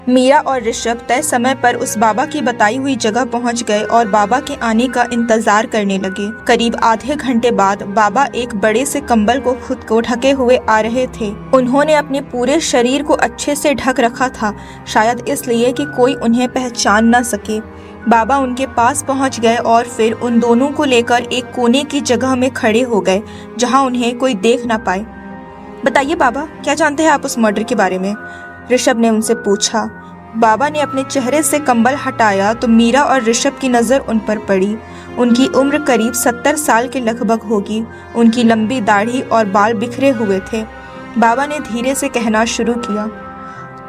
मीरा और ऋषभ तय समय पर उस बाबा की बताई हुई जगह पहुंच गए और बाबा के आने का इंतजार करने लगे। करीब आधे घंटे बाद बाबा एक बड़े से कंबल को खुद को ढके हुए आ रहे थे। उन्होंने अपने पूरे शरीर को अच्छे से ढक रखा था, शायद इसलिए कि कोई उन्हें पहचान न सके। बाबा उनके पास पहुंच गए और फिर उन दोनों को लेकर एक कोने की जगह में खड़े हो गए जहां उन्हें कोई देख न पाए। बताइए बाबा, क्या जानते हैं आप उस मर्डर के बारे में? ऋषभ ने उनसे पूछा। बाबा ने अपने चेहरे से कंबल हटाया तो मीरा और ऋषभ की नज़र उन पर पड़ी। उनकी उम्र करीब 70 साल के लगभग होगी। उनकी लंबी दाढ़ी और बाल बिखरे हुए थे। बाबा ने धीरे से कहना शुरू किया,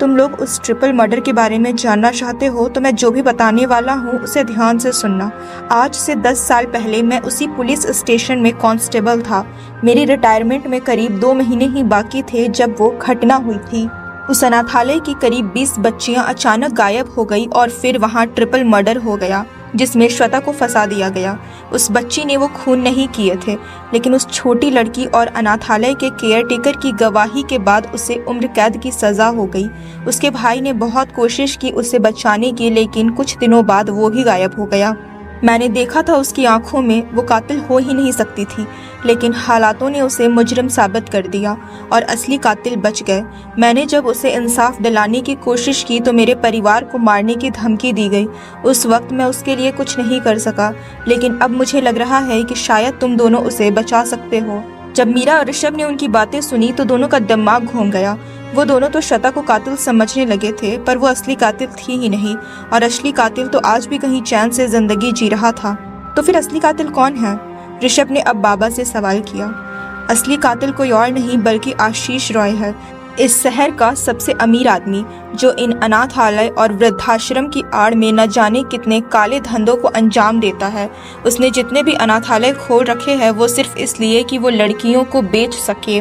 तुम लोग उस ट्रिपल मर्डर के बारे में जानना चाहते हो तो मैं जो भी बताने वाला हूँ उसे ध्यान से सुनना। आज से 10 साल पहले मैं उसी पुलिस स्टेशन में कांस्टेबल था। मेरी रिटायरमेंट में करीब 2 महीने ही बाकी थे जब वो घटना हुई थी। उस अनाथालय की करीब 20 बच्चियां अचानक गायब हो गई और फिर वहां ट्रिपल मर्डर हो गया जिसमें श्वेता को फंसा दिया गया। उस बच्ची ने वो खून नहीं किए थे, लेकिन उस छोटी लड़की और अनाथालय के केयरटेकर की गवाही के बाद उसे उम्र कैद की सज़ा हो गई। उसके भाई ने बहुत कोशिश की उसे बचाने की, लेकिन कुछ दिनों बाद वो भी गायब हो गया। मैंने देखा था उसकी आंखों में वो कातिल हो ही नहीं सकती थी, लेकिन हालातों ने उसे मुजरिम साबित कर दिया और असली कातिल बच गए। मैंने जब उसे इंसाफ दिलाने की कोशिश की तो मेरे परिवार को मारने की धमकी दी गई। उस वक्त मैं उसके लिए कुछ नहीं कर सका, लेकिन अब मुझे लग रहा है कि शायद तुम दोनों उसे बचा सकते हो। जब मीरा और ऋषभ ने उनकी बातें सुनी तो दोनों का दिमाग घूम गया। वो दोनों तो श्वेता को कातिल समझने लगे थे, पर वो असली कातिल थी ही नहीं और असली कातिल तो आज भी कहीं चैन से जिंदगी जी रहा था। तो फिर असली कातिल कौन है? ऋषभ ने अब बाबा से सवाल किया। असली कातिल कोई और नहीं बल्कि आशीष रॉय है, इस शहर का सबसे अमीर आदमी जो इन अनाथालय और वृद्धाश्रम की आड़ में न जाने कितने काले धंधों को अंजाम देता है। उसने जितने भी अनाथालय खोल रखे हैं वो सिर्फ इसलिए कि वो लड़कियों को बेच सके।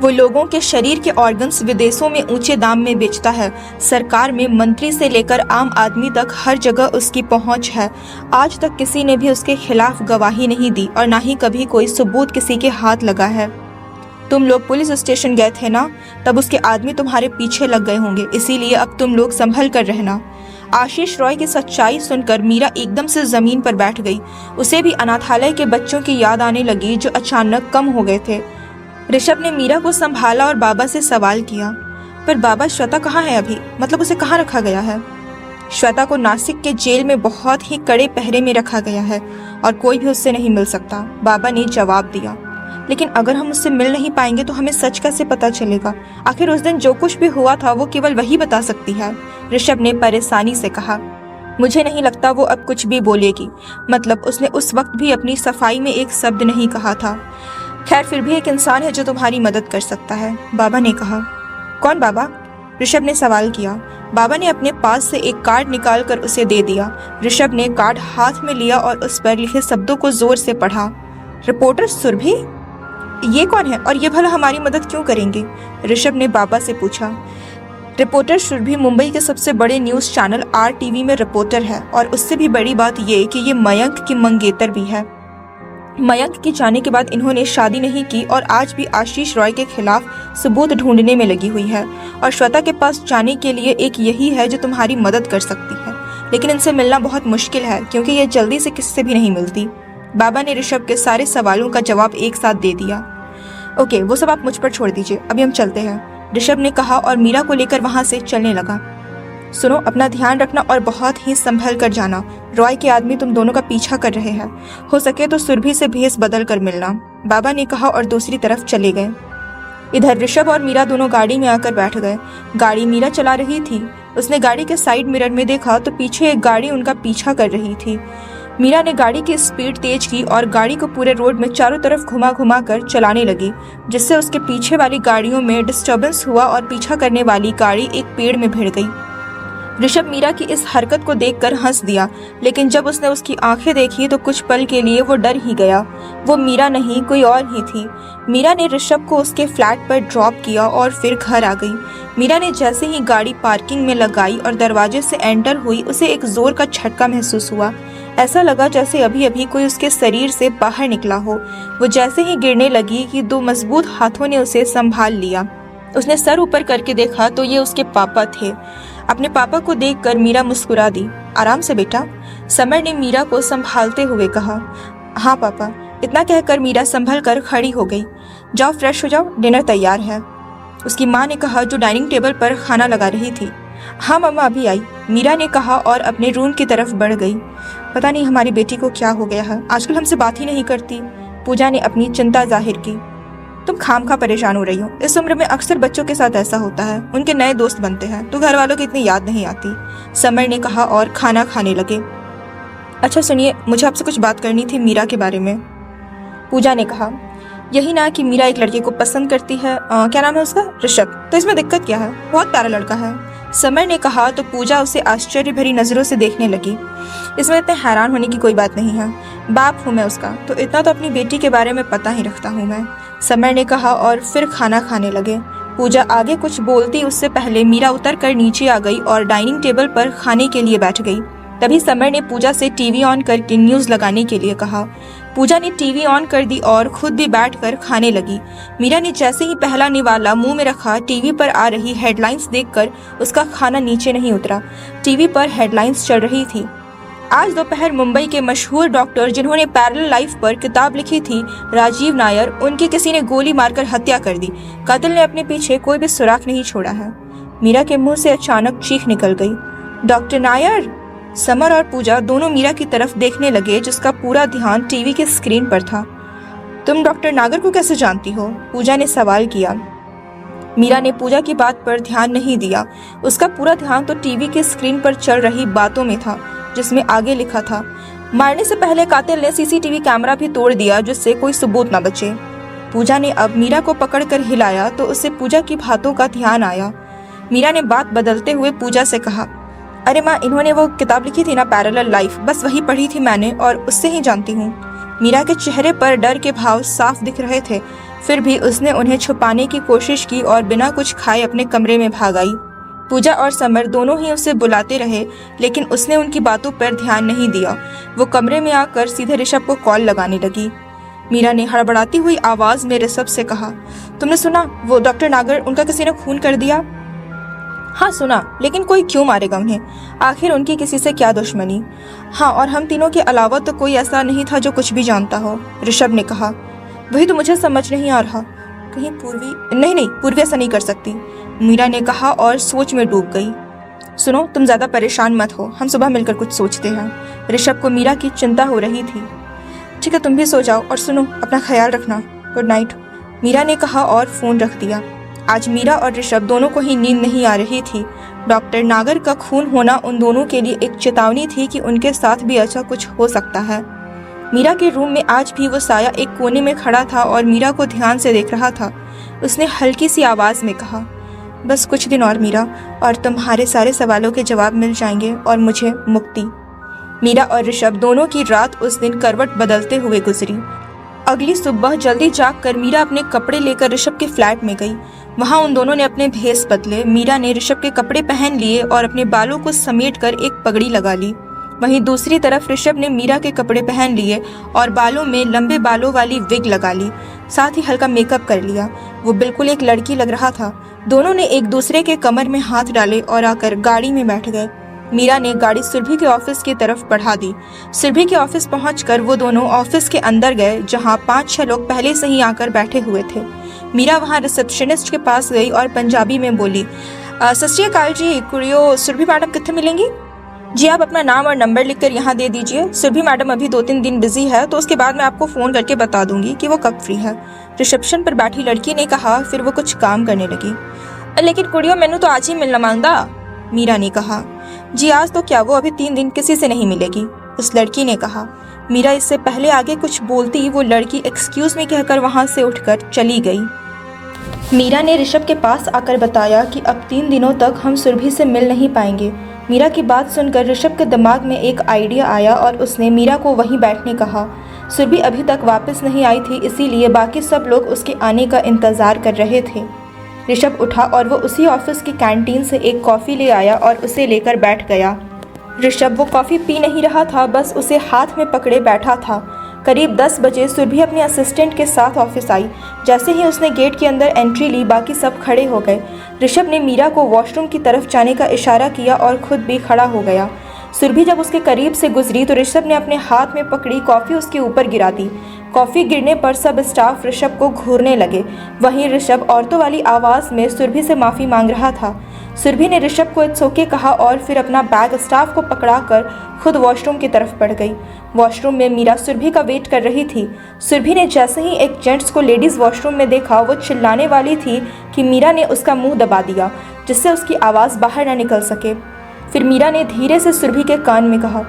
वो लोगों के शरीर के ऑर्गन्स विदेशों में ऊंचे दाम में बेचता है। सरकार में मंत्री से लेकर आम आदमी तक हर जगह उसकी पहुंच है। आज तक किसी ने भी उसके खिलाफ गवाही नहीं दी और ना ही कभी कोई सबूत किसी के हाथ लगा है। तुम लोग पुलिस स्टेशन गए थे ना, तब उसके आदमी तुम्हारे पीछे लग गए होंगे, इसीलिए अब तुम लोग संभल कर रहना। आशीष रॉय की सच्चाई सुनकर मीरा एकदम से जमीन पर बैठ गई। उसे भी अनाथालय के बच्चों की याद आने लगी जो अचानक कम हो गए थे। ऋषभ ने मीरा को संभाला और बाबा से सवाल किया, पर बाबा श्वेता कहाँ है अभी? मतलब उसे कहाँ रखा गया है? श्वेता को नासिक के जेल में बहुत ही कड़े पहरे में रखा गया है और कोई भी उससे नहीं मिल सकता, बाबा ने जवाब दिया। लेकिन अगर हम उससे मिल नहीं पाएंगे तो हमें सच कैसे पता चलेगा? आखिर उस दिन जो कुछ भी हुआ था वो केवल वही बता सकती है, ऋषभ ने परेशानी से कहा। मुझे नहीं लगता वो अब कुछ भी बोलेगी, मतलब उसने उस वक्त भी अपनी सफाई में एक शब्द नहीं कहा था। खैर, फिर भी एक इंसान है जो तुम्हारी मदद कर सकता है, बाबा ने कहा। कौन बाबा? ऋषभ ने सवाल किया। बाबा ने अपने पास से एक कार्ड निकालकर उसे दे दिया। ऋषभ ने कार्ड हाथ में लिया और उस पर लिखे शब्दों को जोर से पढ़ा। रिपोर्टर सुरभि? ये कौन है और ये भला हमारी मदद क्यों करेंगे? ऋषभ ने बाबा से पूछा। रिपोर्टर सुरभि मुंबई के सबसे बड़े न्यूज़ चैनल RTV में रिपोर्टर है और उससे भी बड़ी बात ये कि ये मयंक की मंगेतर भी है। मयंक के जाने के बाद इन्होंने शादी नहीं की और आज भी आशीष रॉय के खिलाफ सबूत ढूंढने में लगी हुई है और श्वेता के पास जाने के लिए एक यही है जो तुम्हारी मदद कर सकती है, लेकिन इनसे मिलना बहुत मुश्किल है क्योंकि ये जल्दी से किससे भी नहीं मिलती। बाबा ने ऋषभ के सारे सवालों का जवाब एक साथ दे दिया। ओके, वो सब आप मुझ पर छोड़ दीजिए, अभी हम चलते हैं, ऋषभ ने कहा और मीरा को लेकर वहां से चलने लगा। सुनो, अपना ध्यान रखना और बहुत ही संभल कर जाना। रॉय के आदमी तुम दोनों का पीछा कर रहे हैं, हो सके तो सुरभि से भेस बदल कर मिलना, बाबा ने कहा और दूसरी तरफ चले गए। इधर ऋषभ और मीरा दोनों गाड़ी में आकर बैठ गए। गाड़ी मीरा चला रही थी। उसने गाड़ी के साइड मिरर में देखा तो पीछे एक गाड़ी उनका पीछा कर रही थी। मीरा ने गाड़ी की स्पीड तेज की और गाड़ी को पूरे रोड में चारों तरफ घुमा घुमा कर चलाने लगी, जिससे उसके पीछे वाली गाड़ियों में डिस्टर्बेंस हुआ और पीछा करने वाली गाड़ी एक पेड़ में भिड़ गई। ऋषभ मीरा की इस हरकत को देखकर हंस दिया, लेकिन जब उसने उसकी आंखें देखी तो कुछ पल के लिए वो डर ही गया। वो मीरा नहीं, कोई और ही थी। मीरा ने ऋषभ को उसके फ्लैट पर ड्रॉप किया और फिर घर आ गई। मीरा ने जैसे ही गाड़ी पार्किंग में लगाई और दरवाजे से एंटर हुई, उसे एक जोर का झटका महसूस हुआ। ऐसा लगा जैसे अभी अभी कोई उसके शरीर से बाहर निकला हो। वो जैसे ही गिरने लगी कि 2 मजबूत हाथों ने उसे संभाल लिया। उसने सर ऊपर करके देखा तो ये उसके पापा थे। अपने पापा को देखकर मीरा मुस्कुरा दी। आराम से बेटा, समर ने मीरा को संभालते हुए कहा। हाँ पापा, इतना कहकर मीरा संभल कर खड़ी हो गई। जाओ फ्रेश हो जाओ, डिनर तैयार है, उसकी माँ ने कहा जो डाइनिंग टेबल पर खाना लगा रही थी। हाँ मम्मा अभी आई, मीरा ने कहा और अपने रूम की तरफ बढ़ गई। पता नहीं हमारी बेटी को क्या हो गया है, आजकल हमसे बात ही नहीं करती, पूजा ने अपनी चिंता जाहिर की। तुम खामखा परेशान हो रही हो, इस उम्र में अक्सर बच्चों के साथ ऐसा होता है, उनके नए दोस्त बनते हैं तो घर वालों की इतनी याद नहीं आती, समर ने कहा और खाना खाने लगे। अच्छा सुनिए, मुझे आपसे कुछ बात करनी थी मीरा के बारे में, पूजा ने कहा। यही ना कि मीरा एक लड़के को पसंद करती है, क्या नाम है उसका, ऋषभ, तो इसमें दिक्कत क्या है, बहुत प्यारा लड़का है, समर ने कहा। तो पूजा उसे आश्चर्य भरी नजरों से देखने लगी। इसमें इतने हैरान होने की कोई बात नहीं है, बाप हूँ मैं उसका, तो इतना तो अपनी बेटी के बारे में पता ही रखता हूँ मैं, समर ने कहा और फिर खाना खाने लगे। पूजा आगे कुछ बोलती उससे पहले मीरा उतर कर नीचे आ गई और डाइनिंग टेबल पर खाने के लिए बैठ गई। तभी समर ने पूजा से टीवी ऑन करके न्यूज लगाने के लिए कहा। पूजा ने टीवी ऑन कर दी और खुद भी बैठकर खाने लगी। मीरा ने जैसे ही पहला निवाला मुंह में रखा, टीवी पर आ रही हेडलाइंस देखकर उसका खाना नीचे नहीं उतरा। टीवी पर हेडलाइंस चल रही थी। आज दोपहर मुंबई के मशहूर डॉक्टर जिन्होंने पैरेलल लाइफ पर किताब लिखी थी, राजीव नायर, उनकी किसी ने गोली मारकर हत्या कर दी। कातिल ने अपने पीछे कोई भी सुराग नहीं छोड़ा है। मीरा के मुंह से अचानक चीख निकल गई। डॉक्टर नायर! समर और पूजा दोनों मीरा की तरफ देखने लगे, जिसका पूरा ध्यान टीवी के स्क्रीन पर था। तुम डॉक्टर नागर को कैसे जानती हो? पूजा ने सवाल किया। मीरा ने पूजा की बात पर ध्यान नहीं दिया। उसका पूरा ध्यान तो टीवी के स्क्रीन पर चल रही बातों में था, जिसमें आगे लिखा था, मारने से पहले कातिल ने सीसीटीवी कैमरा भी तोड़ दिया जिससे कोई सबूत न बचे। पूजा ने अब मीरा को पकड़कर हिलाया तो उससे पूजा की बातों का ध्यान आया। मीरा ने बात बदलते हुए पूजा से कहा, अरे माँ, इन्होंने वो किताब लिखी थी ना पैरेलल लाइफ, बस वही पढ़ी थी मैंने और उससे ही जानती हूँ। मीरा के चेहरे पर डर के भाव साफ दिख रहे थे, फिर भी उसने उन्हें छुपाने की कोशिश की और बिना कुछ खाए अपने कमरे में भाग आई। पूजा और समर दोनों ही उसे बुलाते रहे, लेकिन उसने उनकी बातों पर ध्यान नहीं दिया। वो कमरे में आकर सीधे ऋषभ को कॉल लगाने लगी। मीरा ने हड़बड़ाती हुई आवाज में ऋषभ से कहा, तुमने सुना वो डॉक्टर नागर, उनका किसी ने खून कर दिया? हाँ सुना, लेकिन कोई क्यों मारेगा उन्हें? आखिर उनकी किसी से क्या दुश्मनी? हाँ, और हम तीनों के अलावा तो कोई ऐसा नहीं था जो कुछ भी जानता हो, ऋषभ ने कहा। वही तो मुझे समझ नहीं आ रहा, कहीं पूर्वी? नहीं, पूर्वी ऐसा नहीं कर सकती, मीरा ने कहा और सोच में डूब गई। सुनो, तुम ज्यादा परेशान मत हो, हम सुबह मिलकर कुछ सोचते हैं। ऋषभ को मीरा की चिंता हो रही थी। ठीक है, तुम भी सो जाओ और सुनो, अपना ख्याल रखना, गुड नाइट, मीरा ने कहा और फोन रख दिया। आज मीरा और ऋषभ दोनों को ही नींद नहीं आ रही थी। डॉक्टर नागर का खून होना उन दोनों के लिए एक चेतावनी थी कि उनके साथ भी ऐसा कुछ हो सकता है। मीरा के रूम में आज भी वो साया एक कोने में खड़ा था और मीरा को ध्यान से देख रहा था। उसने हल्की सी आवाज में कहा, बस कुछ दिन और मीरा, और तुम्हारे सारे सवालों के जवाब मिल जाएंगे और मुझे मुक्ति। मीरा और ऋषभ दोनों की रात उस दिन करवट बदलते हुए गुजरी। अगली सुबह जल्दी जागकर मीरा अपने कपड़े लेकर ऋषभ के फ्लैट में गई। वहां उन दोनों ने अपने भेस बदले। मीरा ने ऋषभ के कपड़े पहन लिए और अपने बालों को समेटकर एक पगड़ी लगा ली। वहीं दूसरी तरफ ऋषभ ने मीरा के कपड़े पहन लिए और बालों में लंबे बालों वाली विग लगा ली, साथ ही हल्का मेकअप कर लिया। वो बिल्कुल एक लड़की लग रहा था। दोनों ने एक दूसरे के कमर में हाथ डाले और आकर गाड़ी में बैठ गए। मीरा ने गाड़ी सुरभि के ऑफिस की तरफ बढ़ा दी। सुरभि के ऑफिस पहुंचकर वो दोनों ऑफिस के अंदर गए, जहां 5-6 लोग पहले से ही आकर बैठे हुए थे। मीरा वहां रिसेप्शनिस्ट के पास गई और पंजाबी में बोली, सत श्री अकाल जी, कुड़ियो सुरभि मैडम कितने मिलेंगी? जी, आप अपना नाम और नंबर लिखकर यहाँ दे दीजिए। सुरभि मैडम अभी 2-3 दिन बिजी है, तो उसके बाद मैं आपको फोन करके बता दूंगी कि वो कब फ्री है, रिसेप्शन पर बैठी लड़की ने कहा। फिर वो कुछ काम करने लगी। लेकिन कुड़ियो, मैनू तो आज ही मिलना मांगदा, मीरा ने कहा। जी, आज तो क्या, वो अभी 3 दिन किसी से नहीं मिलेगी, उस लड़की ने कहा। मीरा इससे पहले आगे कुछ बोलती वो लड़की एक्सक्यूज मी कहकर वहां से उठकर चली गई। मीरा ने ऋषभ के पास आकर बताया कि अब 3 दिनों तक हम सुरभि से मिल नहीं पाएंगे। मीरा की बात सुनकर ऋषभ के दिमाग में एक आइडिया आया और उसने मीरा को वहीं बैठने कहा। सुरभि अभी तक वापस नहीं आई थी, इसीलिए बाकी सब लोग उसके आने का इंतजार कर रहे थे। ऋषभ उठा और वो उसी ऑफिस की कैंटीन से एक कॉफ़ी ले आया और उसे लेकर बैठ गया। ऋषभ वो कॉफ़ी पी नहीं रहा था, बस उसे हाथ में पकड़े बैठा था। करीब 10 बजे सुरभि अपने असिस्टेंट के साथ ऑफिस आई। जैसे ही उसने गेट के अंदर एंट्री ली, बाकी सब खड़े हो गए। ऋषभ ने मीरा को वॉशरूम की तरफ जाने का इशारा किया और खुद भी खड़ा हो गया। सुरभि जब उसके करीब से गुजरी तो ऋषभ ने अपने हाथ में पकड़ी कॉफ़ी उसके ऊपर गिरा दी। कॉफ़ी गिरने पर सब स्टाफ ऋषभ को घूरने लगे। वहीं ऋषभ औरतों वाली आवाज़ में सुरभि से माफ़ी मांग रहा था। सुरभि ने ऋषभ को इट्स ओके कहा और फिर अपना बैग स्टाफ को पकड़ाकर खुद वॉशरूम की तरफ बढ़ गई। वॉशरूम में मीरा सुरभि का वेट कर रही थी। सुरभि ने जैसे ही एक जेंट्स को लेडीज़ वॉशरूम में देखा, वो चिल्लाने वाली थी कि मीरा ने उसका मुंह दबा दिया जिससे उसकी आवाज़ बाहर न निकल सके। फिर मीरा ने धीरे से सुरभि के कान में कहा,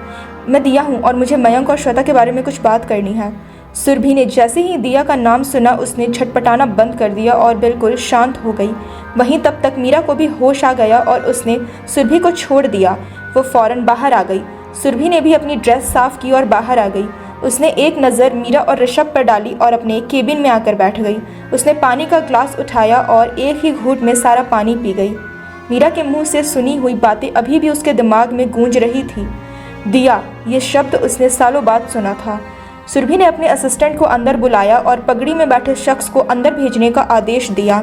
मैं दिया हूँ और मुझे मयंक और श्वेता के बारे में कुछ बात करनी है। सुरभि ने जैसे ही दिया का नाम सुना, उसने छटपटाना बंद कर दिया और बिल्कुल शांत हो गई। वहीं तब तक मीरा को भी होश आ गया और उसने सुरभि को छोड़ दिया। वो फौरन बाहर आ गई। सुरभि ने भी अपनी ड्रेस साफ की और बाहर आ गई। उसने एक नज़र मीरा और ऋषभ पर डाली और अपने केबिन में आकर बैठ गई। उसने पानी का ग्लास उठाया और एक ही घूंट में सारा पानी पी गई। मीरा के मुंह से सुनी हुई बातें अभी भी उसके दिमाग में गूंज रही थी। दिया, ये शब्द उसने सालों बाद सुना था। सुरभि ने अपने असिस्टेंट को अंदर बुलाया और पगड़ी में बैठे शख्स को अंदर भेजने का आदेश दिया।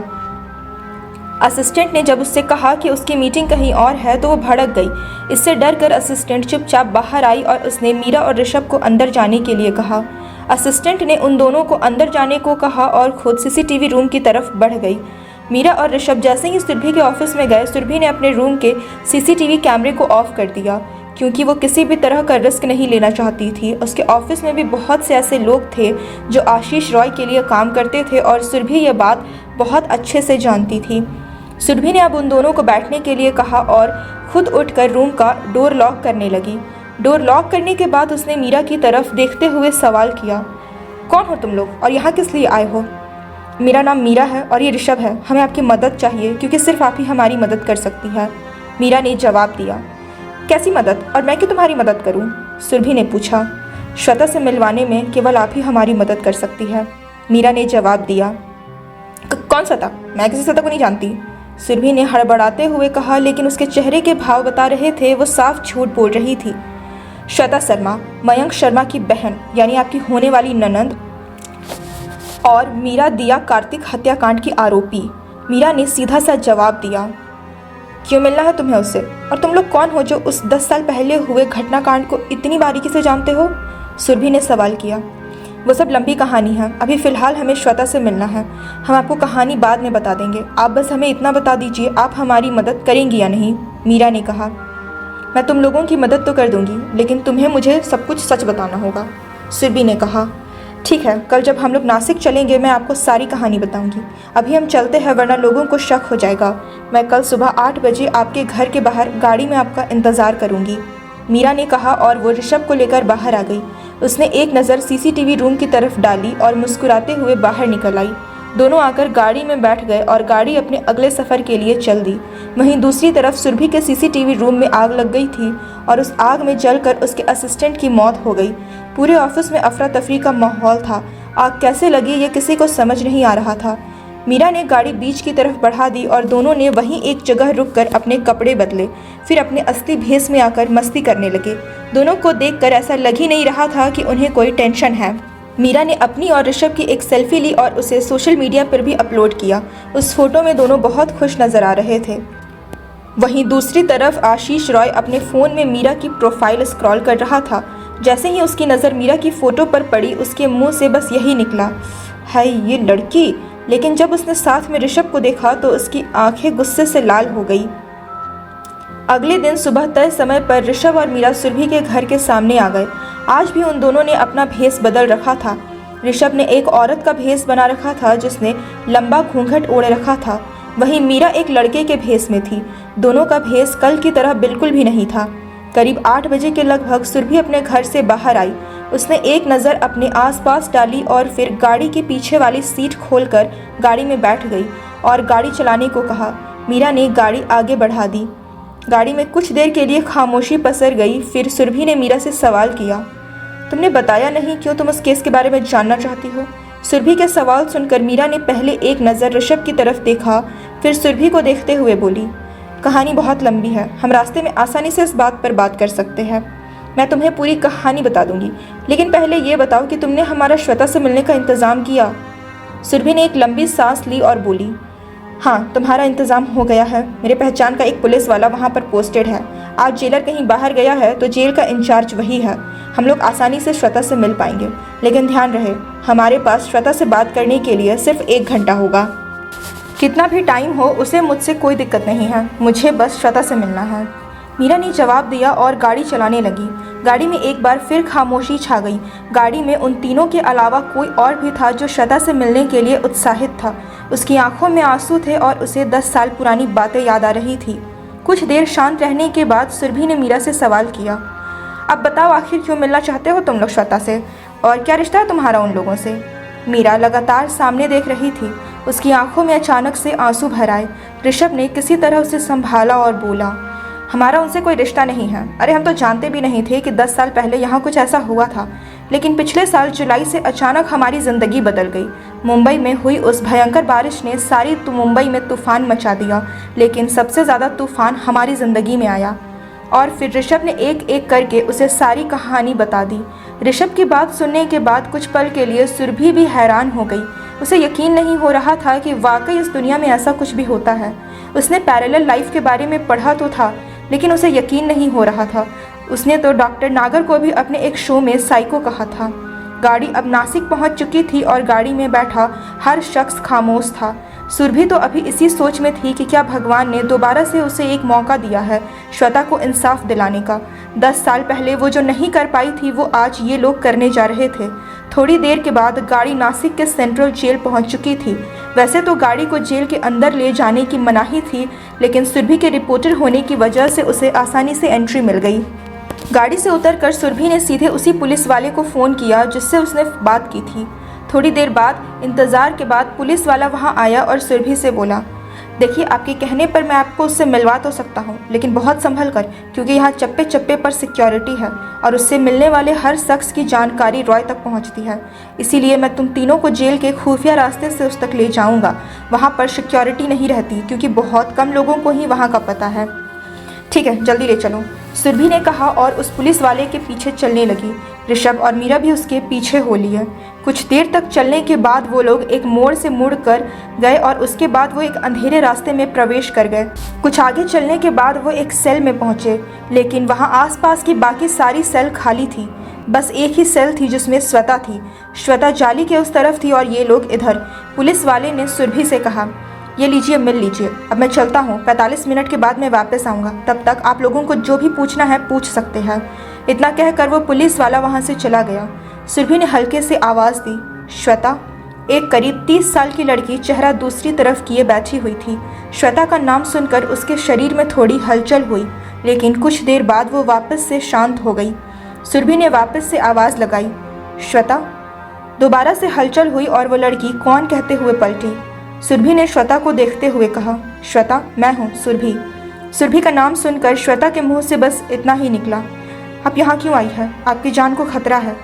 असिस्टेंट ने जब उससे कहा कि उसकी मीटिंग कहीं और है तो वो भड़क गई। इससे डर कर असिस्टेंट चुपचाप बाहर आई और उसने मीरा और ऋषभ को अंदर जाने के लिए कहा। असिस्टेंट ने उन दोनों को अंदर जाने को कहा और खुद सीसीटीवी रूम की तरफ बढ़ गई। मीरा और ऋषभ जैसे ही सुरभि के ऑफिस में गए, सुरभि ने अपने रूम के सीसीटीवी कैमरे को ऑफ कर दिया क्योंकि वो किसी भी तरह का रिस्क नहीं लेना चाहती थी। उसके ऑफिस में भी बहुत से ऐसे लोग थे जो आशीष रॉय के लिए काम करते थे और सुरभि ये बात बहुत अच्छे से जानती थी। सुरभि ने अब उन दोनों को बैठने के लिए कहा और खुद उठकर रूम का डोर लॉक करने लगी। डोर लॉक करने के बाद उसने मीरा की तरफ देखते हुए सवाल किया, कौन हो तुम लोग और यहाँ किस लिए आए हो? मेरा नाम मीरा है और ये ऋषभ है। हमें आपकी मदद चाहिए क्योंकि सिर्फ आप ही हमारी मदद कर सकती है। मीरा ने जवाब दिया। कैसी मदद और मैं क्यों तुम्हारी मदद करूं? सुरभि ने पूछा। श्वेता से मिलवाने में केवल आप ही हमारी मदद कर सकती है। मीरा ने जवाब दिया। कौन श्वेता? मैं किसी श्वेता को नहीं जानती। सुरभि ने हड़बड़ाते हुए कहा, लेकिन उसके चेहरे के भाव बता रहे थे वो साफ झूठ बोल रही थी। श्वेता शर्मा, मयंक शर्मा की बहन यानी आपकी होने वाली ननंद, और मीरा दिया कार्तिक हत्याकांड की आरोपी। मीरा ने सीधा सा जवाब दिया। क्यों मिलना है तुम्हें उससे? और तुम लोग कौन हो जो उस 10 साल पहले हुए घटनाकांड को इतनी बारीकी से जानते हो? सुरभि ने सवाल किया। वो सब लंबी कहानी है, अभी फ़िलहाल हमें श्वेता से मिलना है। हम आपको कहानी बाद में बता देंगे। आप बस हमें इतना बता दीजिए, आप हमारी मदद करेंगी या नहीं? मीरा ने कहा। मैं तुम लोगों की मदद तो कर दूंगी, लेकिन तुम्हें मुझे सब कुछ सच बताना होगा। सुरभि ने कहा। ठीक है, कल जब हम लोग नासिक चलेंगे मैं आपको सारी कहानी बताऊंगी। अभी हम चलते हैं वरना लोगों को शक हो जाएगा। मैं कल सुबह 8 बजे आपके घर के बाहर गाड़ी में आपका इंतज़ार करूंगी। मीरा ने कहा और वो ऋषभ को लेकर बाहर आ गई। उसने एक नज़र सीसीटीवी रूम की तरफ डाली और मुस्कुराते हुए बाहर निकल आई। दोनों आकर गाड़ी में बैठ गए और गाड़ी अपने अगले सफ़र के लिए चल दी। वहीं दूसरी तरफ सुरभि के सीसीटीवी रूम में आग लग गई थी और उस आग में जलकर उसके असिस्टेंट की मौत हो गई। पूरे ऑफिस में अफरा तफरी का माहौल था। आग कैसे लगी ये किसी को समझ नहीं आ रहा था। मीरा ने गाड़ी बीच की तरफ बढ़ा दी और दोनों ने वहीं एक जगह रुककर अपने कपड़े बदले, फिर अपने असली भेस में आकर मस्ती करने लगे। दोनों को देखकर ऐसा लग ही नहीं रहा था कि उन्हें कोई टेंशन है। मीरा ने अपनी और ऋषभ की एक सेल्फी ली और उसे सोशल मीडिया पर भी अपलोड किया। उस फोटो में दोनों बहुत खुश नजर आ रहे थे। वहीं दूसरी तरफ आशीष रॉय अपने फ़ोन में मीरा की प्रोफाइल स्क्रॉल कर रहा था। जैसे ही उसकी नज़र मीरा की फ़ोटो पर पड़ी, उसके मुंह से बस यही निकला, हाय ये लड़की। लेकिन जब उसने साथ में ऋषभ को देखा तो उसकी आंखें गुस्से से लाल हो गई। अगले दिन सुबह तय समय पर ऋषभ और मीरा सुरभि के घर के सामने आ गए। आज भी उन दोनों ने अपना भेस बदल रखा था। ऋषभ ने एक औरत का भेस बना रखा था जिसने लंबा घूंघट ओढ़े रखा था, वहीं मीरा एक लड़के के भेस में थी। दोनों का भेस कल की तरह बिल्कुल भी नहीं था। करीब 8 बजे के लगभग सुरभि अपने घर से बाहर आई। उसने एक नज़र अपने आसपास डाली और फिर गाड़ी के पीछे वाली सीट खोलकर गाड़ी में बैठ गई और गाड़ी चलाने को कहा। मीरा ने गाड़ी आगे बढ़ा दी। गाड़ी में कुछ देर के लिए खामोशी पसर गई। फिर सुरभि ने मीरा से सवाल किया, तुमने बताया नहीं क्यों तुम उस केस के बारे में जानना चाहती हो? सुरभि के सवाल सुनकर मीरा ने पहले एक नज़र ऋषभ की तरफ देखा, फिर सुरभि को देखते हुए बोली, कहानी बहुत लंबी है, हम रास्ते में आसानी से इस बात पर बात कर सकते हैं। मैं तुम्हें पूरी कहानी बता दूंगी, लेकिन पहले ये बताओ कि तुमने हमारा श्वेता से मिलने का इंतज़ाम किया। सुरभि ने एक लंबी सांस ली और बोली, हाँ, तुम्हारा इंतज़ाम हो गया है। मेरे पहचान का एक पुलिस वाला वहाँ पर पोस्टेड है। आज जेलर कहीं बाहर गया है तो जेल का इंचार्ज वही है। हम लोग आसानी से श्वेता से मिल पाएंगे, लेकिन ध्यान रहे हमारे पास श्वेता से बात करने के लिए सिर्फ 1 घंटा होगा। कितना भी टाइम हो उसे मुझसे कोई दिक्कत नहीं है, मुझे बस श्वेता से मिलना है। मीरा ने जवाब दिया और गाड़ी चलाने लगी। गाड़ी में एक बार फिर खामोशी छा गई। गाड़ी में उन तीनों के अलावा कोई और भी था जो श्वेता से मिलने के लिए उत्साहित था। उसकी आंखों में आंसू थे और उसे 10 साल पुरानी बातें याद आ रही थी। कुछ देर शांत रहने के बाद सुरभि ने मीरा से सवाल किया, अब बताओ आखिर क्यों मिलना चाहते हो तुम लोग श्वेता से, और क्या रिश्ता है तुम्हारा उन लोगों से। मीरा लगातार सामने देख रही थी। उसकी आंखों में अचानक से आंसू भर आए। ऋषभ ने किसी तरह उसे संभाला और बोला, हमारा उनसे कोई रिश्ता नहीं है। अरे हम तो जानते भी नहीं थे कि 10 साल पहले यहाँ कुछ ऐसा हुआ था, लेकिन पिछले साल जुलाई से अचानक हमारी ज़िंदगी बदल गई। मुंबई में हुई उस भयंकर बारिश ने सारी मुंबई में तूफान मचा दिया, लेकिन सबसे ज़्यादा तूफान हमारी ज़िंदगी में आया। और फिर ऋषभ ने एक एक करके उसे सारी कहानी बता दी। ऋषभ की बात सुनने के बाद कुछ पल के लिए सुरभि भी हैरान हो गई। उसे यकीन नहीं हो रहा था कि वाकई इस दुनिया में ऐसा कुछ भी होता है। उसने पैरेलल लाइफ के बारे में पढ़ा तो था, लेकिन उसे यकीन नहीं हो रहा था। उसने तो डॉक्टर नागर को भी अपने एक शो में साइको कहा था। गाड़ी अब नासिक पहुंच चुकी थी और गाड़ी में बैठा हर शख्स खामोश था। सुरभि तो अभी इसी सोच में थी कि क्या भगवान ने दोबारा से उसे एक मौका दिया है श्वेता को इंसाफ दिलाने का। 10 साल पहले वो जो नहीं कर पाई थी वो आज ये लोग करने जा रहे थे। थोड़ी देर के बाद गाड़ी नासिक के सेंट्रल जेल पहुंच चुकी थी। वैसे तो गाड़ी को जेल के अंदर ले जाने की मनाही थी, लेकिन सुरभि के रिपोर्टर होने की वजह से उसे आसानी से एंट्री मिल गई। गाड़ी से उतरकर सुरभि ने सीधे उसी पुलिस वाले को फ़ोन किया जिससे उसने बात की थी। थोड़ी देर बाद इंतज़ार के बाद पुलिस वाला वहां आया और सुरभि से बोला, देखिए आपके कहने पर मैं आपको उससे मिलवा तो सकता हूँ, लेकिन बहुत संभल कर, क्योंकि यहाँ चप्पे चप्पे पर सिक्योरिटी है और उससे मिलने वाले हर शख्स की जानकारी रॉय तक पहुँचती है। इसीलिए मैं तुम तीनों को जेल के खुफिया रास्ते से उस तक ले जाऊँगा। वहाँ पर सिक्योरिटी नहीं रहती, क्योंकि बहुत कम लोगों को ही वहाँ का पता है। ठीक है, जल्दी ले चलो, सुरभि ने कहा और उस पुलिस वाले के पीछे चलने लगी। ऋषभ और मीरा भी उसके पीछे हो लिए। कुछ देर तक चलने के बाद वो लोग एक मोड़ से मुड़ कर गए और उसके बाद वो एक अंधेरे रास्ते में प्रवेश कर गए। कुछ आगे चलने के बाद वो एक सेल में पहुंचे, लेकिन वहां आसपास की बाकी सारी सेल खाली थी। बस एक ही सेल थी जिसमें श्वेता थी। श्वेता जाली के उस तरफ थी और ये लोग इधर। पुलिस वाले ने सुरभि से कहा, ये लीजिए, मिल लीजिए, अब मैं चलता हूँ, 45 मिनट के बाद मैं वापस आऊँगा, तब तक आप लोगों को जो भी पूछना है पूछ सकते हैं। इतना कहकर वो पुलिस वाला वहाँ से चला गया। सुरभि ने हल्के से आवाज़ दी, श्वेता। एक करीब 30 साल की लड़की चेहरा दूसरी तरफ किए बैठी हुई थी। श्वेता का नाम सुनकर उसके शरीर में थोड़ी हलचल हुई, लेकिन कुछ देर बाद वो वापस से शांत हो गई। सुरभि ने वापस से आवाज़ लगाई, श्वेता। दोबारा से हलचल हुई और वो लड़की कौन कहते हुए पलटी। सुरभि ने श्वेता को देखते हुए कहा, श्वेता, मैं हूँ सुरभि। सुरभि का नाम सुनकर श्वेता के मुंह से बस इतना ही निकला, आप यहाँ क्यों आई है? आपकी जान को खतरा है।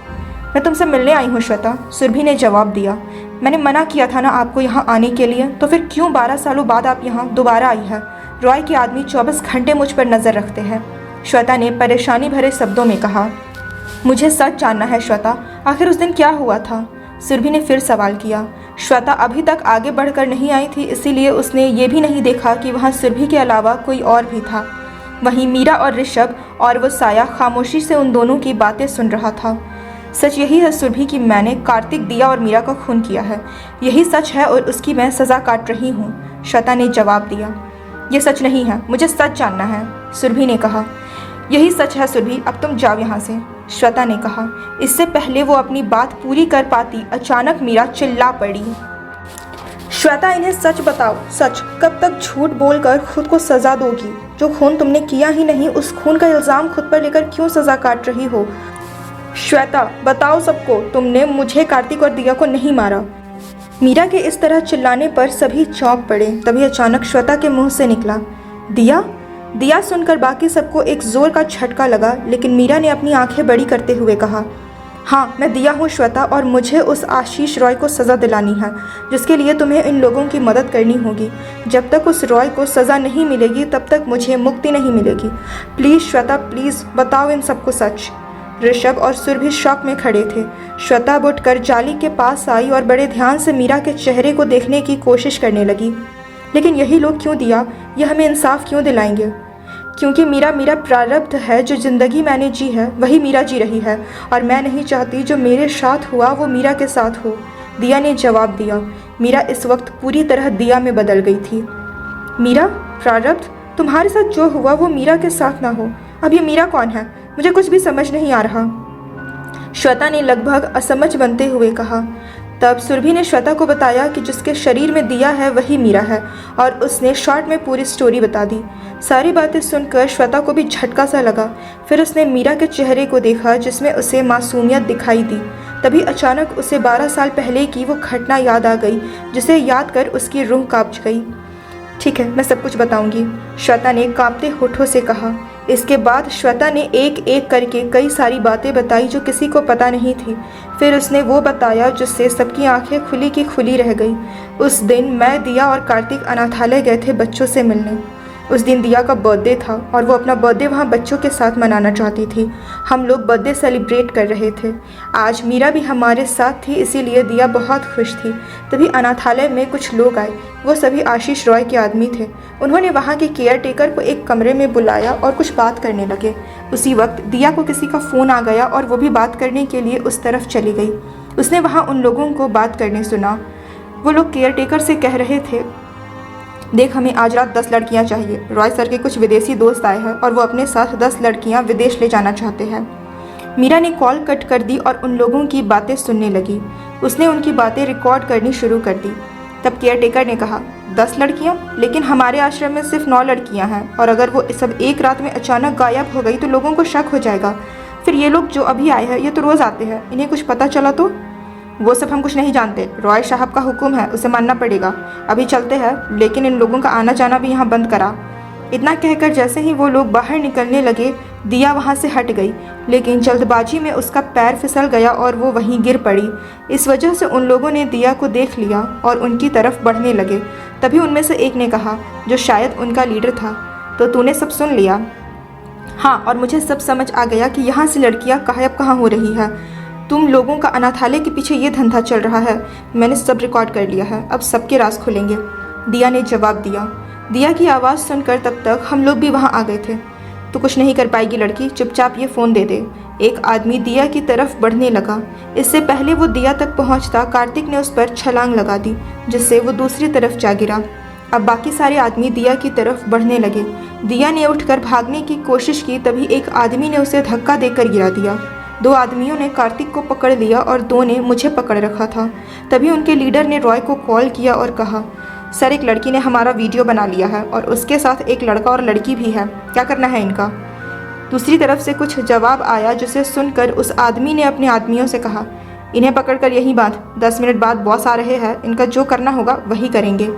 मैं तुमसे मिलने आई हूँ श्वेता, सुरभि ने जवाब दिया। मैंने मना किया था ना आपको यहाँ आने के लिए, तो फिर क्यों 12 सालों बाद आप यहाँ दोबारा आई है? रॉय के आदमी 24 घंटे मुझ पर नज़र रखते हैं, श्वेता ने परेशानी भरे शब्दों में कहा। मुझे सच जानना है श्वेता, आखिर उस दिन क्या हुआ था? सुरभि ने फिर सवाल किया। श्वेता अभी तक आगे बढ़कर नहीं आई थी, इसीलिए उसने ये भी नहीं देखा कि वहाँ सुरभि के अलावा कोई और भी था। वहीं मीरा और ऋषभ और वो साया खामोशी से उन दोनों की बातें सुन रहा था। सच यही है सुरभि कि मैंने कार्तिक, दिया और मीरा का खून किया है। यही सच है और उसकी मैं सज़ा काट रही हूँ, श्वेता ने जवाब दिया। ये सच नहीं है, मुझे सच जानना है, सुरभि ने कहा। यही सच है सुरभि, अब तुम जाओ यहाँ से, श्वेता ने कहा। इससे पहले वो अपनी बात पूरी कर पाती, अचानक मीरा चिल्ला पड़ी, श्वेता इन्हें सच बताओ, सच। कब तक झूठ बोलकर खुद को सज़ा दोगी? जो खून तुमने किया ही नहीं, उस खून का इल्ज़ाम खुद पर लेकर क्यों सज़ा काट रही हो? श्वेता, बताओ सबको, तुमने मुझे, कार्तिक और दिया को नहीं मारा। मीरा के इस तरह चिल्लाने पर सभी चौंक पड़े। तभी अचानक श्वेता के मुंह से निकला, दिया। दिया सुनकर बाकी सबको एक जोर का झटका लगा, लेकिन मीरा ने अपनी आंखें बड़ी करते हुए कहा, हाँ, मैं दिया हूँ श्वेता, और मुझे उस आशीष रॉय को सज़ा दिलानी है, जिसके लिए तुम्हें इन लोगों की मदद करनी होगी। जब तक उस रॉय को सज़ा नहीं मिलेगी तब तक मुझे मुक्ति नहीं मिलेगी। प्लीज़ श्वेता, प्लीज़ बताओ इन सबको सच। ऋषभ और सुरभि शॉक में खड़े थे। श्वेता उठकर जाली के पास आई और बड़े ध्यान से मीरा के चेहरे को देखने की कोशिश करने लगी। लेकिन यही लोग क्यों दिया, यह हमें इंसाफ क्यों दिलाएंगे? क्योंकि मीरा मेरा प्रारब्ध है, जो ज़िंदगी मैंने जी है वही मीरा जी रही है, और मैं नहीं चाहती जो मेरे साथ हुआ वो मीरा के साथ हो। दिया ने जवाब दिया। मीरा इस वक्त पूरी तरह दिया में बदल गई थी। मीरा, प्रारब्ध? तुम्हारे साथ जो हुआ वो मीरा के साथ ना हो। अब ये मीरा कौन है? मुझे कुछ भी समझ नहीं आ रहा, श्वेता ने लगभग असमझ बनते हुए कहा। तब सुरभि ने श्वेता को बताया कि जिसके शरीर में दिया है वही मीरा है, और उसने शॉर्ट में पूरी स्टोरी बता दी। सारी बातें सुनकर श्वेता को भी झटका सा लगा। फिर उसने मीरा के चेहरे को देखा जिसमें उसे मासूमियत दिखाई दी। तभी अचानक उसे 12 साल पहले की वो घटना याद आ गई, जिसे याद कर उसकी रूह कांप गई। ठीक है, मैं सब कुछ बताऊंगी, श्वेता ने कांपते होठों से कहा। इसके बाद श्वेता ने एक एक करके कई सारी बातें बताई जो किसी को पता नहीं थी। फिर उसने वो बताया जिससे सबकी आंखें खुली की खुली रह गई। उस दिन मैं, दिया और कार्तिक अनाथालय गए थे बच्चों से मिलने। उस दिन दिया का बर्थडे था और वो अपना बर्थडे वहाँ बच्चों के साथ मनाना चाहती थी। हम लोग बर्थडे सेलिब्रेट कर रहे थे। आज मीरा भी हमारे साथ थी, इसीलिए दिया बहुत खुश थी। तभी अनाथालय में कुछ लोग आए। वो सभी आशीष रॉय के आदमी थे। उन्होंने वहाँ के केयर टेकर को एक कमरे में बुलाया और कुछ बात करने लगे। उसी वक्त दिया को किसी का फ़ोन आ गया और वो भी बात करने के लिए उस तरफ चली गई। उसने वहाँ उन लोगों को बात करने सुना। वो लोग केयर टेकर से कह रहे थे, देख, हमें आज रात 10 लड़कियां चाहिए। रॉय सर के कुछ विदेशी दोस्त आए हैं और वो अपने साथ 10 लड़कियां विदेश ले जाना चाहते हैं। मीरा ने कॉल कट कर दी और उन लोगों की बातें सुनने लगी। उसने उनकी बातें रिकॉर्ड करनी शुरू कर दी। तब केयर टेकर ने कहा, 10 लड़कियां? लेकिन हमारे आश्रम में सिर्फ 9 लड़कियां हैं, और अगर वो सब एक रात में अचानक गायब हो गई तो लोगों को शक हो जाएगा। फिर ये लोग जो अभी आए हैं ये तो रोज़ आते हैं, इन्हें कुछ पता चला तो? वो सब हम कुछ नहीं जानते। रॉय साहब का हुक्म है, उसे मानना पड़ेगा। अभी चलते हैं, लेकिन इन लोगों का आना जाना भी यहाँ बंद करा। इतना कहकर जैसे ही वो लोग बाहर निकलने लगे, दिया वहाँ से हट गई, लेकिन जल्दबाजी में उसका पैर फिसल गया और वो वहीं गिर पड़ी। इस वजह से उन लोगों ने दिया को देख लिया और उनकी तरफ बढ़ने लगे। तभी उनमें से एक ने कहा, जो शायद उनका लीडर था, तो तूने सब सुन लिया? हाँ, और मुझे सब समझ आ गया कि यहाँ से लड़कियाँ गायब कहाँ हो रही है। तुम लोगों का अनाथालय के पीछे ये धंधा चल रहा है। मैंने सब रिकॉर्ड कर लिया है, अब सबके राज खुलेंगे, दिया ने जवाब दिया। दिया की आवाज़ सुनकर तब तक हम लोग भी वहाँ आ गए थे। तो कुछ नहीं कर पाएगी लड़की, चुपचाप ये फ़ोन दे दे। एक आदमी दिया की तरफ बढ़ने लगा। इससे पहले वो दिया तक पहुँचता, कार्तिक ने उस पर छलांग लगा दी, जिससे वो दूसरी तरफ जा गिरा। अब बाकी सारे आदमी दिया की तरफ बढ़ने लगे। दिया ने उठकर भागने की कोशिश की, तभी एक आदमी ने उसे धक्का देकर गिरा दिया। 2 आदमियों ने कार्तिक को पकड़ लिया और 2 ने मुझे पकड़ रखा था। तभी उनके लीडर ने रॉय को कॉल किया और कहा, सर, एक लड़की ने हमारा वीडियो बना लिया है और उसके साथ एक लड़का और लड़की भी है, क्या करना है इनका? दूसरी तरफ से कुछ जवाब आया, जिसे सुनकर उस आदमी ने अपने आदमियों से कहा, इन्हें पकड़कर यहीं बांध, 10 मिनट बाद बॉस आ रहे हैं, इनका जो करना होगा वही करेंगे।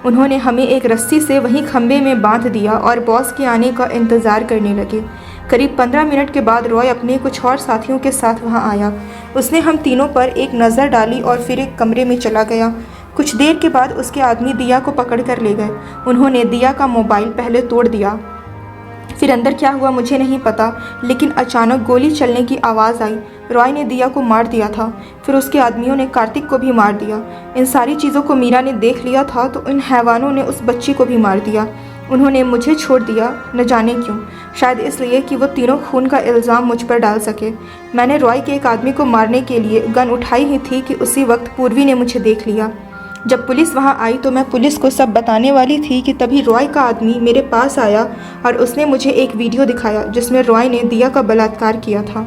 उन्होंने हमें एक रस्सी से वहीं खंबे में बांध दिया और बॉस के आने का इंतज़ार करने लगे। करीब 15 मिनट के बाद रॉय अपने कुछ और साथियों के साथ वहां आया। उसने हम तीनों पर एक नज़र डाली और फिर एक कमरे में चला गया। कुछ देर के बाद उसके आदमी दिया को पकड़ कर ले गए। उन्होंने दिया का मोबाइल पहले तोड़ दिया। फिर अंदर क्या हुआ मुझे नहीं पता, लेकिन अचानक गोली चलने की आवाज़ आई। रॉय ने दिया को मार दिया था, फिर उसके आदमियों ने कार्तिक को भी मार दिया। इन सारी चीज़ों को मीरा ने देख लिया था, तो इन हैवानों ने उस बच्ची को भी मार दिया। उन्होंने मुझे छोड़ दिया, न जाने क्यों, शायद इसलिए कि वो तीनों खून का इल्ज़ाम मुझ पर डाल सके। मैंने रॉय के एक आदमी को मारने के लिए गन उठाई ही थी कि उसी वक्त पूर्वी ने मुझे देख लिया। जब पुलिस वहां आई तो मैं पुलिस को सब बताने वाली थी कि तभी रॉय का आदमी मेरे पास आया और उसने मुझे एक वीडियो दिखाया जिसमें रॉय ने दिया का बलात्कार किया था।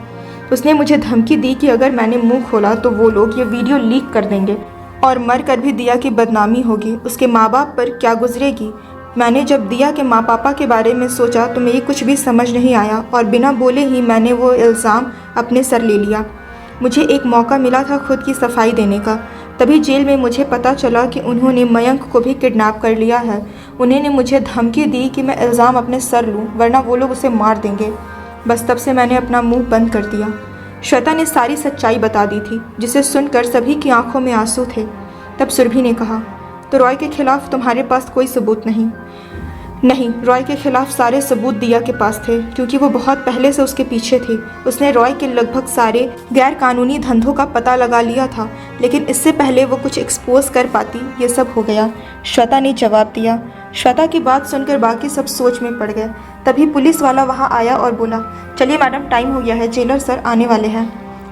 उसने मुझे धमकी दी कि अगर मैंने मुंह खोला तो वो लोग ये वीडियो लीक कर देंगे और मर कर भी दिया की बदनामी होगी, उसके माँ बाप पर क्या गुजरेगी। मैंने जब दिया के माँ पापा के बारे में सोचा तो मेरी कुछ भी समझ नहीं आया और बिना बोले ही मैंने वो इल्ज़ाम अपने सर ले लिया। मुझे एक मौका मिला था खुद की सफाई देने का। तभी जेल में मुझे पता चला कि उन्होंने मयंक को भी किडनैप कर लिया है। उन्होंने मुझे धमकी दी कि मैं इल्ज़ाम अपने सर लूँ वरना वो लोग उसे मार देंगे। बस तब से मैंने अपना मुंह बंद कर दिया। श्वेता ने सारी सच्चाई बता दी थी, जिसे सुनकर सभी की आंखों में आंसू थे। तब सुरभि ने कहा, तो रॉय के खिलाफ तुम्हारे पास कोई सबूत नहीं? नहीं, रॉय के खिलाफ सारे सबूत दिया के पास थे क्योंकि वो बहुत पहले से उसके पीछे थी। उसने रॉय के लगभग सारे गैर कानूनी धंधों का पता लगा लिया था, लेकिन इससे पहले वो कुछ एक्सपोज कर पाती ये सब हो गया। श्वेता ने जवाब दिया। श्वेता की बात सुनकर बाकी सब सोच में पड़ गए। तभी पुलिस वाला वहाँ आया और बोला, चलिए मैडम, टाइम हो गया है, जेलर सर आने वाले हैं।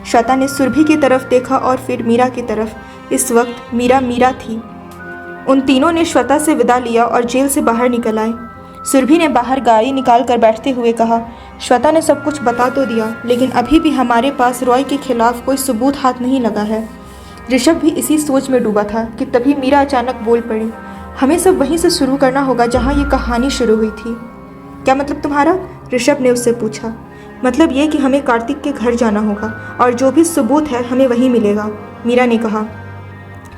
श्वेता ने सुरभि की तरफ देखा और फिर मीरा की तरफ। इस वक्त मीरा थी। उन तीनों ने श्वेता से विदा लिया और जेल से बाहर निकल आए। सुरभि ने बाहर गाड़ी निकाल कर बैठते हुए कहा, श्वेता ने सब कुछ बता तो दिया, लेकिन अभी भी हमारे पास रॉय के खिलाफ कोई सबूत हाथ नहीं लगा है। ऋषभ भी इसी सोच में डूबा था कि तभी मीरा अचानक बोल पड़ी, हमें सब वहीं से शुरू करना होगा जहाँ ये कहानी शुरू हुई थी। क्या मतलब तुम्हारा? ऋषभ ने उससे पूछा। मतलब ये कि हमें कार्तिक के घर जाना होगा और जो भी सबूत है हमें वहीं मिलेगा, मीरा ने कहा।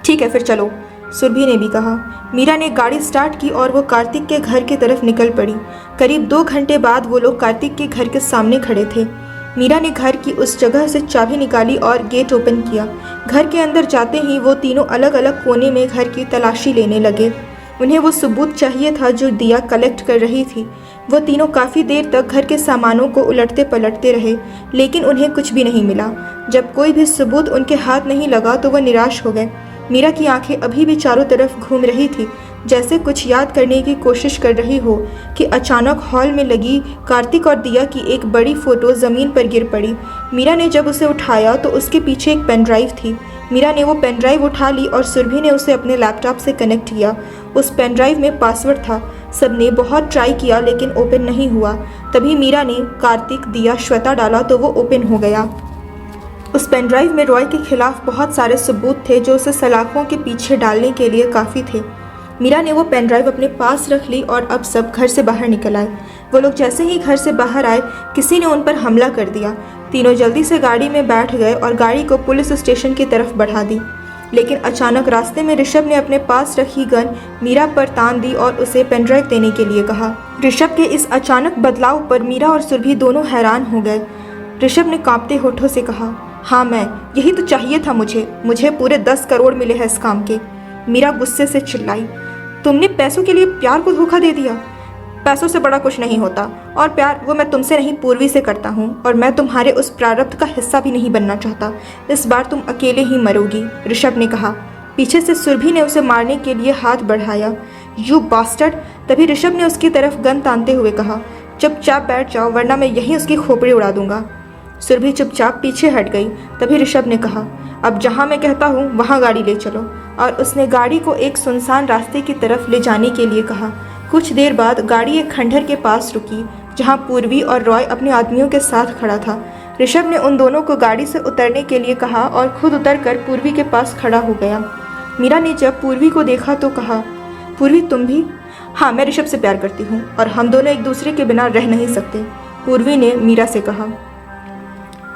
ठीक है, फिर चलो, सुरभि ने भी कहा। मीरा ने गाड़ी स्टार्ट की और वो कार्तिक के घर की तरफ निकल पड़ी। करीब 2 घंटे बाद वो लोग कार्तिक के घर के सामने खड़े थे। मीरा ने घर की उस जगह से चाबी निकाली और गेट ओपन किया। घर के अंदर जाते ही वो तीनों अलग अलग कोने में घर की तलाशी लेने लगे। उन्हें वो सबूत चाहिए था जो दिया कलेक्ट कर रही थी। वो तीनों काफ़ी देर तक घर के सामानों को उलटते पलटते रहे, लेकिन उन्हें कुछ भी नहीं मिला। जब कोई भी सबूत उनके हाथ नहीं लगा तो वह निराश हो गए। मीरा की आंखें अभी भी चारों तरफ घूम रही थी, जैसे कुछ याद करने की कोशिश कर रही हो कि अचानक हॉल में लगी कार्तिक और दिया की एक बड़ी फ़ोटो ज़मीन पर गिर पड़ी। मीरा ने जब उसे उठाया तो उसके पीछे एक पेन ड्राइव थी। मीरा ने वो पेन ड्राइव उठा ली और सुरभि ने उसे अपने लैपटॉप से कनेक्ट किया। उस पेन ड्राइव में पासवर्ड था। सबने बहुत ट्राई किया लेकिन ओपन नहीं हुआ। तभी मीरा ने कार्तिक, दिया, श्वेता डाला तो वो ओपन हो गया। उस पेन ड्राइव में रॉय के खिलाफ बहुत सारे सबूत थे जो उसे सलाखों के पीछे डालने के लिए काफ़ी थे। मीरा ने वो पेन ड्राइव अपने पास रख ली और अब सब घर से बाहर निकल आए। वो लोग जैसे ही घर से बाहर आए, किसी ने उन पर हमला कर दिया। तीनों जल्दी से गाड़ी में बैठ गए और गाड़ी को पुलिस स्टेशन की तरफ बढ़ा दी। लेकिन अचानक रास्ते में ऋषभ ने अपने पास रखी गन मीरा पर तान दी और उसे पेन ड्राइव देने के लिए कहा। ऋषभ के इस अचानक बदलाव पर मीरा और सुरभि दोनों हैरान हो गए। ऋषभ ने कांपते होठों से कहा, हाँ यही तो चाहिए था मुझे पूरे 10 करोड़ मिले हैं इस काम के। मीरा गुस्से से चिल्लाई, तुमने पैसों के लिए प्यार को धोखा दे दिया। पैसों से बड़ा कुछ नहीं होता, और प्यार वो मैं तुमसे नहीं पूर्वी से करता हूँ, और मैं तुम्हारे उस प्रारब्ध का हिस्सा भी नहीं बनना चाहता। इस बार तुम अकेले ही मरोगी, ऋषभ ने कहा। पीछे से सुरभि ने उसे मारने के लिए हाथ बढ़ाया। You bastard! तभी ऋषभ ने उसकी तरफ गन तानते हुए कहा, चुपचाप बैठ जाओ वरना मैं यहीं उसकी खोपड़ी उड़ा दूंगा। सुरभि चुपचाप पीछे हट गई। तभी ऋषभ ने कहा, अब जहाँ मैं कहता हूँ वहाँ गाड़ी ले चलो, और उसने गाड़ी को एक सुनसान रास्ते की तरफ ले जाने के लिए कहा। कुछ देर बाद गाड़ी एक खंडहर के पास रुकी जहाँ पूर्वी और रॉय अपने आदमियों के साथ खड़ा था। ऋषभ ने उन दोनों को गाड़ी से उतरने के लिए कहा और खुद उतरकर पूर्वी के पास खड़ा हो गया। मीरा ने जब पूर्वी को देखा तो कहा, पूर्वी तुम भी? हाँ, मैं ऋषभ से प्यार करती हूँ और हम दोनों एक दूसरे के बिना रह नहीं सकते, पूर्वी ने मीरा से कहा।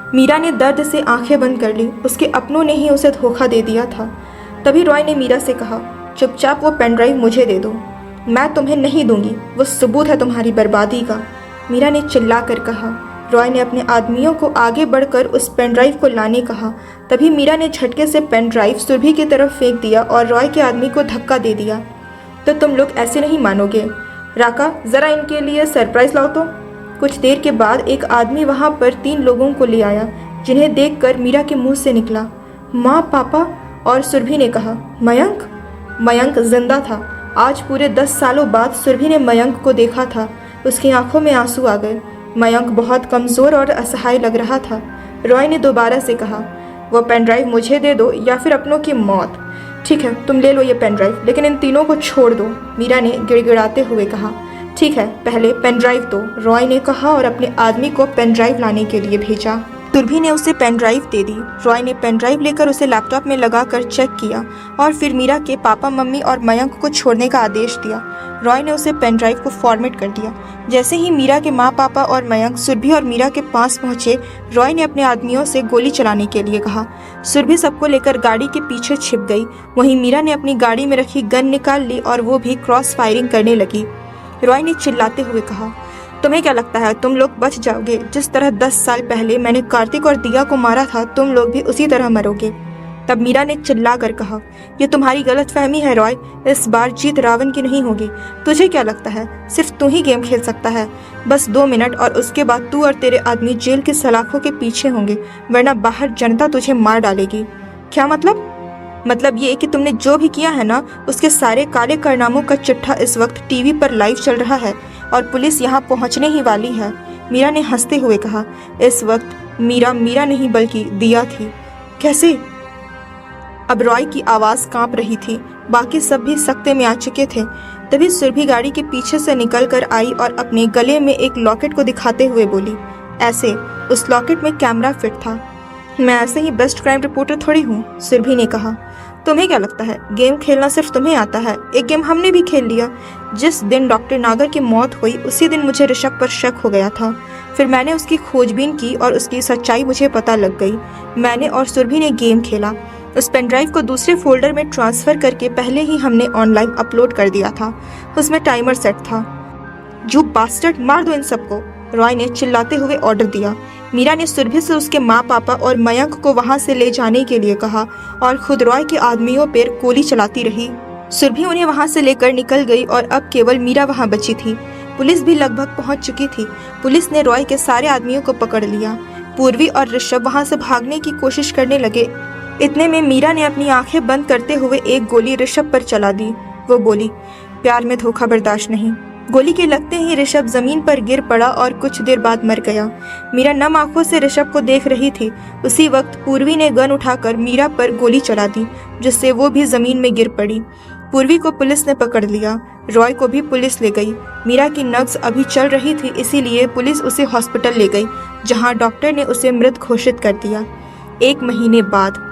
मीरा ने दर्द से आंखें बंद कर ली। उसके अपनों ने ही उसे धोखा दे दिया था। तभी रॉय ने मीरा से कहा, चुपचाप वो पेन ड्राइव मुझे दे दो। मैं तुम्हें नहीं दूंगी, वो सबूत है तुम्हारी बर्बादी का, मीरा ने चिल्ला कर कहा। रॉय ने अपने आदमियों को आगे बढ़कर उस पेन ड्राइव को लाने कहा। तभी मीरा ने झटके से पेन ड्राइव सुरभि की तरफ फेंक दिया और रॉय के आदमी को धक्का दे दिया। तो तुम लोग ऐसे नहीं मानोगे। राका, ज़रा इनके लिए सरप्राइज लाओ तो। कुछ देर के बाद एक आदमी वहाँ पर 3 लोगों को ले आया, जिन्हें देखकर मीरा के मुंह से निकला, माँ, पापा। और सुरभि ने कहा, मयंक जिंदा था। आज पूरे 10 सालों बाद सुरभि ने मयंक को देखा था। उसकी आंखों में आंसू आ गए। मयंक बहुत कमज़ोर और असहाय लग रहा था। रॉय ने दोबारा से कहा, वो पेन ड्राइव मुझे दे दो या फिर अपनों की मौत। ठीक है, तुम ले लो ये पेन ड्राइव, लेकिन इन तीनों को छोड़ दो, मीरा ने गिड़गिड़ाते हुए कहा। ठीक है, पहले पेन ड्राइव दो, रॉय ने कहा और अपने आदमी को पेन ड्राइव लाने के लिए भेजा। सुरभि ने उसे पेन ड्राइव दे दी। रॉय ने पेन ड्राइव लेकर उसे लैपटॉप में लगाकर चेक किया और फिर मीरा के पापा, मम्मी और मयंक को छोड़ने का आदेश दिया। रॉय ने उसे पेन ड्राइव को फॉर्मेट कर दिया। जैसे ही मीरा के माँ, पापा और मयंक सुरभि और मीरा के पास पहुंचे, रॉय ने अपने आदमियों से गोली चलाने के लिए कहा। सुरभि सबको लेकर गाड़ी के पीछे छिप गई। वहीं मीरा ने अपनी गाड़ी में रखी गन निकाल ली और वो भी क्रॉस फायरिंग करने लगी। रॉय ने चिल्लाते हुए कहा, तुम्हें क्या लगता है तुम लोग बच जाओगे? जिस तरह 10 साल पहले मैंने कार्तिक और दिया को मारा था, तुम लोग भी उसी तरह मरोगे। तब मीरा ने चिल्लाकर कहा, ये तुम्हारी गलतफहमी है रॉय, इस बार जीत रावण की नहीं होगी। तुझे क्या लगता है सिर्फ तू ही गेम खेल सकता है? बस 2 मिनट और उसके बाद तू और तेरे आदमी जेल की सलाखों के पीछे होंगे, वरना बाहर जनता तुझे मार डालेगी। क्या मतलब? मतलब ये कि तुमने जो भी किया है ना, उसके सारे काले कारनामों का चिट्ठा इस वक्त टीवी पर लाइव चल रहा है और पुलिस यहाँ पहुँचने ही वाली है, मीरा ने हंसते हुए कहा। इस वक्त मीरा नहीं बल्कि दिया थी। कैसे? अब रॉय की आवाज कांप रही थी। बाकी सब भी सख्ते में आ चुके थे। तभी सुरभि गाड़ी के पीछे से निकल कर आई और अपने गले में एक लॉकेट को दिखाते हुए बोली, ऐसे। उस लॉकेट में कैमरा फिट था। मैं ऐसे ही बेस्ट क्राइम रिपोर्टर थोड़ी हूँ, सुरभि ने कहा। तुम्हें क्या लगता है गेम खेलना सिर्फ तुम्हें आता है? एक गेम हमने भी खेल लिया। जिस दिन डॉक्टर नागर की मौत हुई उसी दिन मुझे ऋषभ पर शक हो गया था। फिर मैंने उसकी खोजबीन की और उसकी सच्चाई मुझे पता लग गई। मैंने और सुरभि ने गेम खेला। उस पेन ड्राइव को दूसरे फोल्डर में ट्रांसफर करके पहले ही हमने ऑनलाइन अपलोड कर दिया था। उसमें टाइमर सेट था। यू बास्टर्ड, मार दो इन सबको, रॉय ने चिल्लाते हुए ऑर्डर दिया। मीरा ने सुरभि से उसके माँ पापा और मयंक को वहां से ले जाने के लिए कहा और खुद रॉय के आदमियों पर गोली चलाती रही। सुरभि उन्हें वहां से लेकर निकल गई और अब केवल मीरा वहां बची थी। पुलिस भी लगभग पहुंच चुकी थी। पुलिस ने रॉय के सारे आदमियों को पकड़ लिया। पूर्वी और ऋषभ वहां से भागने की कोशिश करने लगे। इतने में मीरा ने अपनी आंखें बंद करते हुए एक गोली ऋषभ पर चला दी। वो बोली, प्यार में धोखा बर्दाश्त नहीं। गोली के लगते ही ऋषभ जमीन पर गिर पड़ा और कुछ देर बाद मर गया। मीरा नम आंखों से ऋषभ को देख रही थी। उसी वक्त पूर्वी ने गन उठाकर मीरा पर गोली चला दी, जिससे वो भी जमीन में गिर पड़ी। पूर्वी को पुलिस ने पकड़ लिया। रॉय को भी पुलिस ले गई। मीरा की नब्ज अभी चल रही थी, इसीलिए पुलिस उसे हॉस्पिटल ले गई, जहां डॉक्टर ने उसे मृत घोषित कर दिया। 1 महीने बाद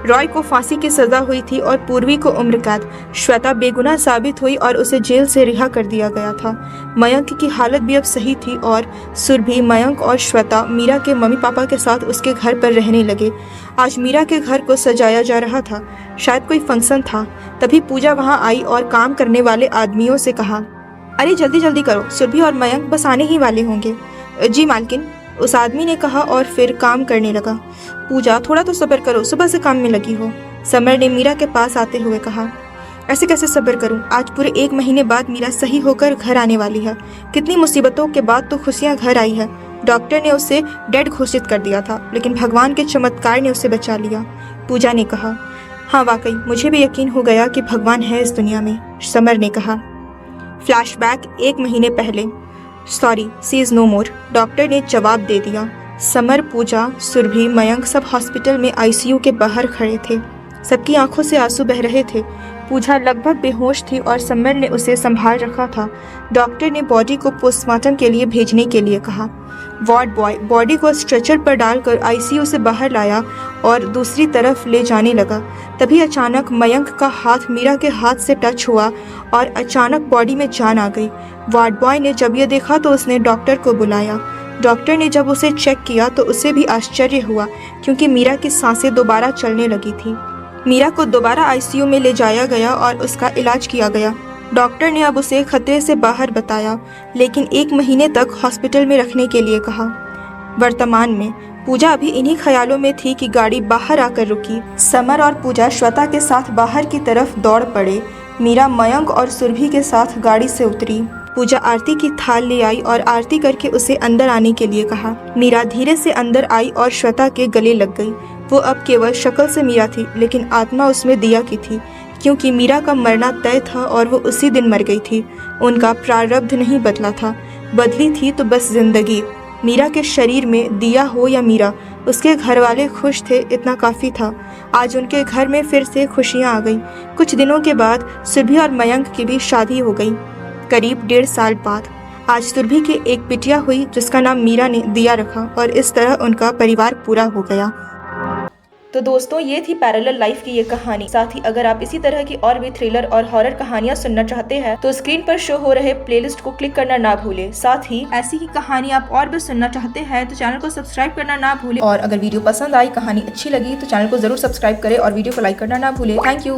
रॉय को फांसी की सजा हुई थी और पूर्वी को उम्र कैद। श्वेता बेगुनाह साबित हुई और उसे जेल से रिहा कर दिया गया था। मयंक की हालत भी अब सही थी और सुरभि, मयंक और श्वेता मीरा के मम्मी पापा के साथ उसके घर पर रहने लगे। आज मीरा के घर को सजाया जा रहा था, शायद कोई फंक्शन था। तभी पूजा वहां आई और काम करने वाले आदमियों से कहा, अरे जल्दी जल्दी करो, सुरभि और मयंक बस आने ही वाले होंगे। जी मालकिन, उस आदमी ने कहा और फिर काम करने लगा। पूजा, थोड़ा तो सब्र करो, सुबह से काम में लगी हो, समर ने मीरा के पास आते हुए कहा। ऐसे कैसे सब्र करूं? आज पूरे 1 महीने बाद मीरा सही होकर घर आने वाली है। कितनी मुसीबतों के बाद तो खुशियां घर आई है। डॉक्टर ने उसे डेड घोषित कर दिया था, लेकिन भगवान के चमत्कार ने उसे बचा लिया, पूजा ने कहा। हाँ वाकई, मुझे भी यकीन हो गया कि भगवान है इस दुनिया में, समर ने कहा। फ्लैशबैक 1 महीने पहले। Sorry, she is no more, doctor ने जवाब दे दिया। समर, पूजा, सुरभि, मयंक सब हॉस्पिटल में आईसीयू के बाहर खड़े थे। सबकी आंखों से आंसू बह रहे थे। पूजा लगभग बेहोश थी और समर ने उसे संभाल रखा था। डॉक्टर ने बॉडी को पोस्टमार्टम के लिए भेजने के लिए कहा। वार्ड बॉय बॉडी को स्ट्रेचर पर डालकर आईसीयू से बाहर लाया और दूसरी तरफ ले जाने लगा। तभी अचानक मयंक का हाथ मीरा के हाथ से टच हुआ और अचानक बॉडी में जान आ गई। वार्ड बॉय ने जब यह देखा तो उसने डॉक्टर को बुलाया। डॉक्टर ने जब उसे चेक किया तो उसे भी आश्चर्य हुआ, क्योंकि मीरा की सांसें दोबारा चलने लगी थी। मीरा को दोबारा आईसीयू में ले जाया गया और उसका इलाज किया गया। डॉक्टर ने अब उसे खतरे से बाहर बताया, लेकिन 1 महीने तक हॉस्पिटल में रखने के लिए कहा। वर्तमान में पूजा अभी इन्हीं ख्यालों में थी कि गाड़ी बाहर आकर रुकी। समर और पूजा श्वेता के साथ बाहर की तरफ दौड़ पड़े। मीरा मयंक और सुरभि के साथ गाड़ी से उतरी। पूजा आरती की थाल ले आई और आरती करके उसे अंदर आने के लिए कहा। मीरा धीरे से अंदर आई और श्वेता के गले लग गई। वो अब केवल शक्ल से मीरा थी, लेकिन आत्मा उसमें दिया की थी, क्योंकि मीरा का मरना तय था और वो उसी दिन मर गई थी। उनका प्रारब्ध नहीं बदला था, बदली थी तो बस जिंदगी। मीरा के शरीर में दिया हो या मीरा, उसके घर वाले खुश थे, इतना काफ़ी था। आज उनके घर में फिर से खुशियाँ आ गई। कुछ दिनों के बाद सुरभि और मयंक की भी शादी हो गई। करीब 1.5 साल बाद आज सुरभि की एक बिटिया हुई, जिसका नाम मीरा ने दिया रखा और इस तरह उनका परिवार पूरा हो गया। तो दोस्तों, ये थी पैरेलल लाइफ की ये कहानी। साथ ही अगर आप इसी तरह की और भी थ्रिलर और हॉरर कहानियां सुनना चाहते हैं तो स्क्रीन पर शो हो रहे प्लेलिस्ट को क्लिक करना ना भूलें। साथ ही ऐसी ही कहानी आप और भी सुनना चाहते हैं तो चैनल को सब्सक्राइब करना ना भूलें। और अगर वीडियो पसंद आई, कहानी अच्छी लगी तो चैनल को जरूर सब्सक्राइब करें और वीडियो को लाइक करना ना भूलें। Thank you.